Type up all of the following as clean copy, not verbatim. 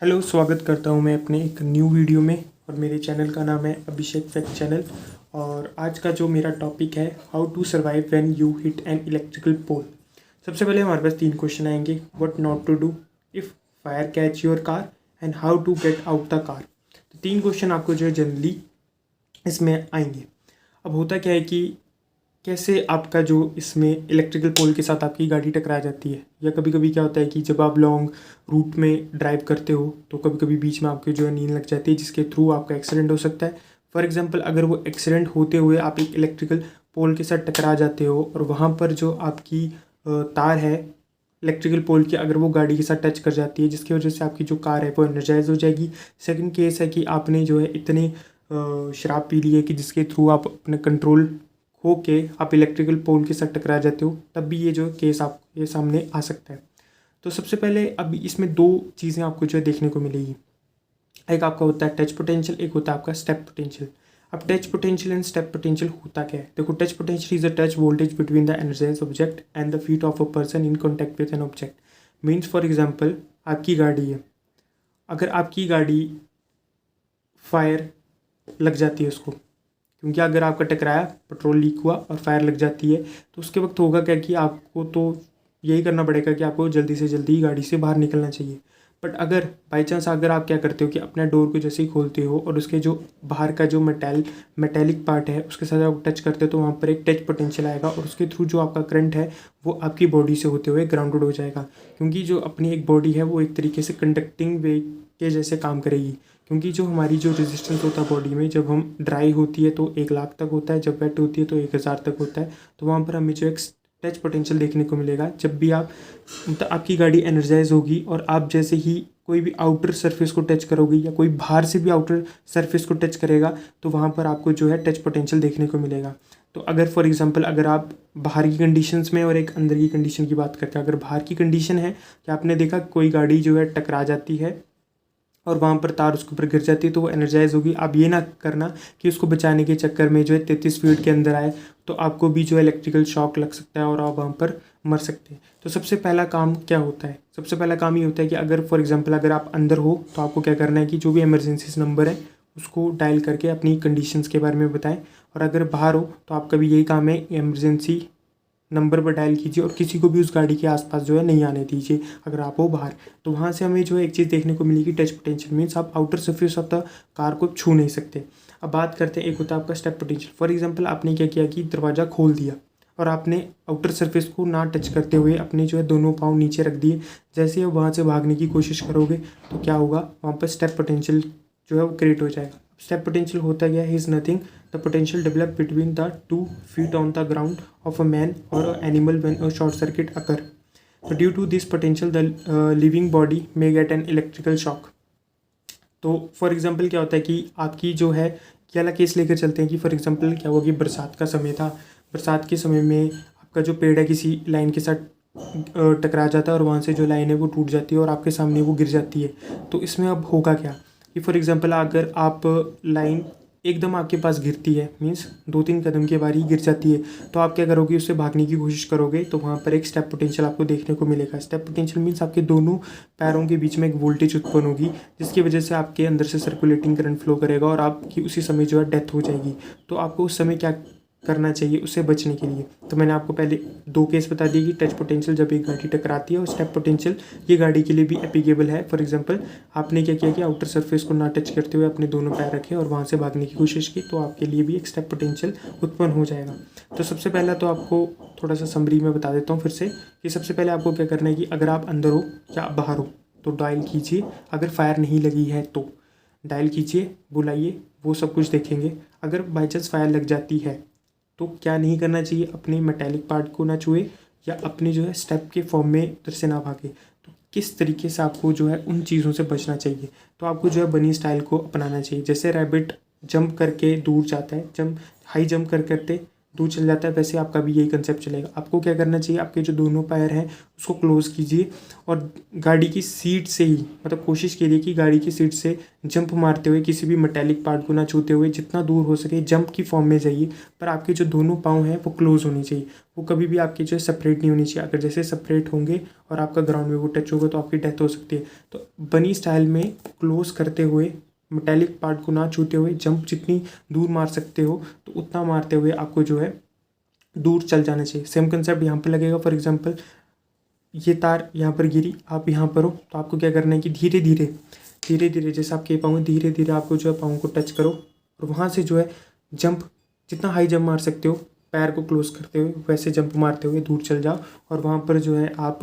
Hello, स्वागत करता हूँ मैं अपने एक न्यू वीडियो में। और मेरे चैनल का नाम है अभिषेक फैक्ट चैनल। और आज का जो मेरा टॉपिक है, how to survive when you hit an electrical pole. सबसे पहले हमारे पास 3 क्वेश्चन आएंगे। What not to do if fire catch your car and how to get out the car. तो 3 क्वेश्चन आपको जो है जनरली इसमें आएंगे। अब होता क्या है कि कैसे आपका जो इसमें इलेक्ट्रिकल पोल के साथ आपकी गाड़ी टकरा जाती है, या कभी कभी क्या होता है कि जब आप लॉन्ग रूट में ड्राइव करते हो तो कभी कभी बीच में आपके जो है नींद लग जाती है, जिसके थ्रू आपका एक्सीडेंट हो सकता है। फॉर एग्जांपल, अगर वो एक्सीडेंट होते हुए आप एक इलेक्ट्रिकल पोल के साथ टकरा जाते हो और वहाँ पर जो आपकी तार है इलेक्ट्रिकल पोल की, अगर वो गाड़ी के साथ टच कर जाती है, जिसकी वजह से आपकी जो कार है वो एनर्जाइज हो जाएगी। सेकंड केस है कि आपने जो है इतने शराब पी ली है कि जिसके थ्रू आप अपने कंट्रोल होके आप इलेक्ट्रिकल पोल के साथ टकरा जाते हो, तब भी ये जो केस आपके सामने आ सकता है। तो सबसे पहले अभी इसमें 2 चीज़ें आपको जो है देखने को मिलेगी। एक आपका होता है टच पोटेंशियल, एक होता है आपका स्टेप पोटेंशियल। अब touch potential and step potential होता क्या है? देखो, touch potential is a touch voltage between the energise object and the feet of a person in contact with an object. Means for example, आपकी गाड़ी है, अगर आपकी गाड़ी फायर लग जाती है उसको, क्योंकि अगर आपका टकराया, पेट्रोल लीक हुआ और फायर लग जाती है, तो उसके वक्त होगा क्या कि आपको तो यही करना पड़ेगा कि आपको जल्दी से जल्दी गाड़ी से बाहर निकलना चाहिए। बट अगर बाई चांस अगर आप क्या करते हो कि अपना डोर को जैसे ही खोलते हो और उसके जो बाहर का जो मेटेलिक पार्ट है उसके साथ आप टच करते हो, तो वहाँ पर एक टच पोटेंशियल आएगा और उसके थ्रू जो आपका करंट है वो आपकी बॉडी से होते हुए ग्राउंडेड हो जाएगा। क्योंकि जो अपनी एक बॉडी है वो एक तरीके से कंडक्टिंग वे के जैसे काम करेगी। क्योंकि जो हमारी जो रेजिस्टेंस होता है बॉडी में, जब हम ड्राई होती है तो 1 लाख तक होता है, जब वेट होती है तो 1000 तक होता है। तो वहाँ पर हमें जो एक टच पोटेंशियल देखने को मिलेगा। जब भी आप मतलब आपकी गाड़ी एनर्जाइज होगी और आप जैसे ही कोई भी आउटर सरफेस को टच करोगे या कोई बाहर से भी आउटर सरफेस को टच करेगा, तो वहाँ पर आपको जो है टच पोटेंशियल देखने को मिलेगा। तो अगर फॉर एग्जांपल अगर आप बाहर की कंडीशंस में और एक अंदर की कंडीशन की बात करते हैं, अगर बाहर की कंडीशन है कि आपने देखा कोई गाड़ी जो है टकरा जाती है और वहाँ पर तार उसके ऊपर गिर जाती है, तो वो एनर्जाइज होगी। आप ये ना करना कि उसको बचाने के चक्कर में जो है 33 फीट के अंदर आए, तो आपको भी जो है इलेक्ट्रिकल शॉक लग सकता है और आप वहाँ पर मर सकते हैं। तो सबसे पहला काम क्या होता है? सबसे पहला काम ये होता है कि अगर फॉर एग्जांपल अगर आप अंदर हो तो आपको क्या करना है कि जो भी इमरजेंसी नंबर है उसको डायल करके अपनी कंडीशंस के बारे में बताएं। और अगर बाहर हो तो आपका भी यही काम है, इमरजेंसी नंबर पर डायल कीजिए और किसी को भी उस गाड़ी के आसपास जो है नहीं आने दीजिए अगर आप हो बाहर। तो वहाँ से हमें जो है एक चीज़ देखने को मिलेगी, टच पोटेंशियल मीन्स आप outer surface of the car को छू नहीं सकते। अब बात करते हैं, एक होता है आपका स्टेप पोटेंशियल। फॉर एग्जांपल, आपने क्या किया कि दरवाज़ा खोल दिया और आपने आउटर सरफेस को ना टच करते हुए अपने जो है दोनों पाँव नीचे रख दिए। जैसे ही वहाँ से भागने की कोशिश करोगे तो क्या होगा, वहाँ पर स्टेप पोटेंशियल जो है वो क्रिएट हो जाएगा। स्टेप पोटेंशियल होता गया is nothing the potential develop between the 2 feet on the ground of a man और a animal when a short circuit occur. तो due to this potential the living body may get an electrical shock. तो for example क्या होता है कि आपकी जो है क्या वाला केस लेकर चलते हैं कि फॉर एग्जांपल क्या हुआ कि बरसात का समय था। बरसात के समय में आपका जो पेड़ है किसी लाइन के साथ टकरा जाता है और वहाँ से जो लाइन है वो टूट जाती है और आपके सामने वो गिर जाती है। तो इसमें अब होगा क्या कि फॉर एग्जांपल अगर आप लाइन एकदम आपके पास गिरती है, मीन्स 2-3 कदम के बार ही गिर जाती है, तो आप क्या करोगे, उससे भागने की कोशिश करोगे, तो वहाँ पर एक स्टेप पोटेंशियल आपको देखने को मिलेगा। स्टेप पोटेंशियल मीन्स आपके दोनों पैरों के बीच में एक वोल्टेज उत्पन्न होगी, जिसकी वजह से आपके अंदर से सर्कुलेटिंग करंट फ्लो करेगा और आपकी उसी समय जो है डेथ हो जाएगी। तो आपको उस समय क्या करना चाहिए उससे बचने के लिए? तो मैंने आपको पहले 2 केस बता दिए कि टच पोटेंशियल जब एक गाड़ी टकराती है और स्टेप पोटेंशियल ये गाड़ी के लिए भी एप्लीकेबल है। फॉर एग्जांपल, आपने क्या किया कि आउटर सरफेस को ना टच करते हुए अपने दोनों पैर रखे और वहाँ से भागने की कोशिश की, तो आपके लिए भी एक स्टेप पोटेंशियल उत्पन्न हो जाएगा। तो सबसे पहला तो आपको थोड़ा सा समरी में बता देता हूँ फिर से कि सबसे पहले आपको क्या करना है कि अगर आप अंदर हो या बाहर हो तो डायल कीजिए। अगर फायर नहीं लगी है तो डायल कीजिए, बुलाइए, वो सब कुछ देखेंगे। अगर बाई चांस फायर लग जाती है तो क्या नहीं करना चाहिए, अपने मेटेलिक पार्ट को ना छुए या अपने जो है स्टेप के फॉर्म में उधर से ना भागे। तो किस तरीके से आपको जो है उन चीज़ों से बचना चाहिए? तो आपको जो है बनी स्टाइल को अपनाना चाहिए। जैसे रैबिट जंप करके दूर जाता है, हाई जंप करते दूर चल जाता है, वैसे आपका भी यही कंसेप्ट चलेगा। आपको क्या करना चाहिए, आपके जो दोनों पैर हैं उसको क्लोज कीजिए और गाड़ी की सीट से ही, मतलब कोशिश कीजिए कि गाड़ी की सीट से जंप मारते हुए, किसी भी मेटेलिक पार्ट को ना छूते हुए, जितना दूर हो सके जंप की फॉर्म में जाइए। पर आपके जो दोनों पाँव हैं वो क्लोज होनी चाहिए, वो कभी भी आपके जो है सेपरेट नहीं होनी चाहिए। अगर जैसे सेपरेट होंगे और आपका ग्राउंड में वो टच होगा तो आपकी डेथ हो सकती है। तो बनी स्टाइल में क्लोज करते हुए, मेटेलिक पार्ट को ना छूते हुए, जंप जितनी दूर मार सकते हो तो उतना मारते हुए आपको जो है दूर चल जाना चाहिए। सेम कंसेप्ट यहाँ पर लगेगा। फॉर एग्जांपल ये तार यहाँ पर गिरी, आप यहाँ पर हो, तो आपको क्या करना है कि धीरे धीरे जैसे आपके पाँव, धीरे धीरे आपको जो है पाँव को टच करो और वहाँ से जो है जंप, जितना हाई जंप मार सकते हो पैर को क्लोज करते हुए, वैसे जंप मारते हुए दूर चल जाओ। और वहाँ पर जो है आप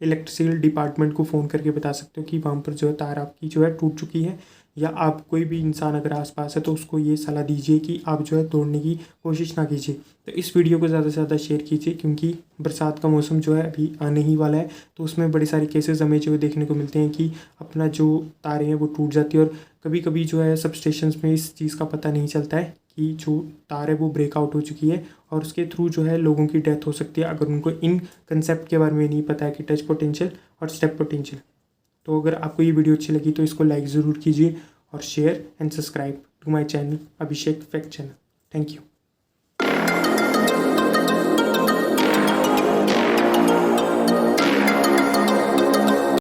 इलेक्ट्रिसिटी डिपार्टमेंट को फ़ोन करके बता सकते हो कि वहाँ पर जो है तार आपकी जो है टूट चुकी है। या आप कोई भी इंसान अगर आसपास है तो उसको ये सलाह दीजिए कि आप जो है तोड़ने की कोशिश ना कीजिए। तो इस वीडियो को ज़्यादा से ज़्यादा शेयर कीजिए, क्योंकि बरसात का मौसम जो है अभी आने ही वाला है। तो उसमें बड़े सारे केसेस हमें जो देखने को मिलते हैं कि अपना जो तारें हैं वो टूट जाती है। और कभी कभी जो है सब स्टेशंस में इस चीज़ का पता नहीं चलता है कि जो तार है वो ब्रेकआउट हो चुकी है और उसके थ्रू जो है लोगों की डेथ हो सकती है, अगर उनको इन कंसेप्ट के बारे में नहीं पता है कि टच पोटेंशियल और स्टेप पोटेंशियल। तो अगर आपको ये वीडियो अच्छी लगी तो इसको लाइक ज़रूर कीजिए और share and subscribe to my channel Abhishek fact channel. Thank you.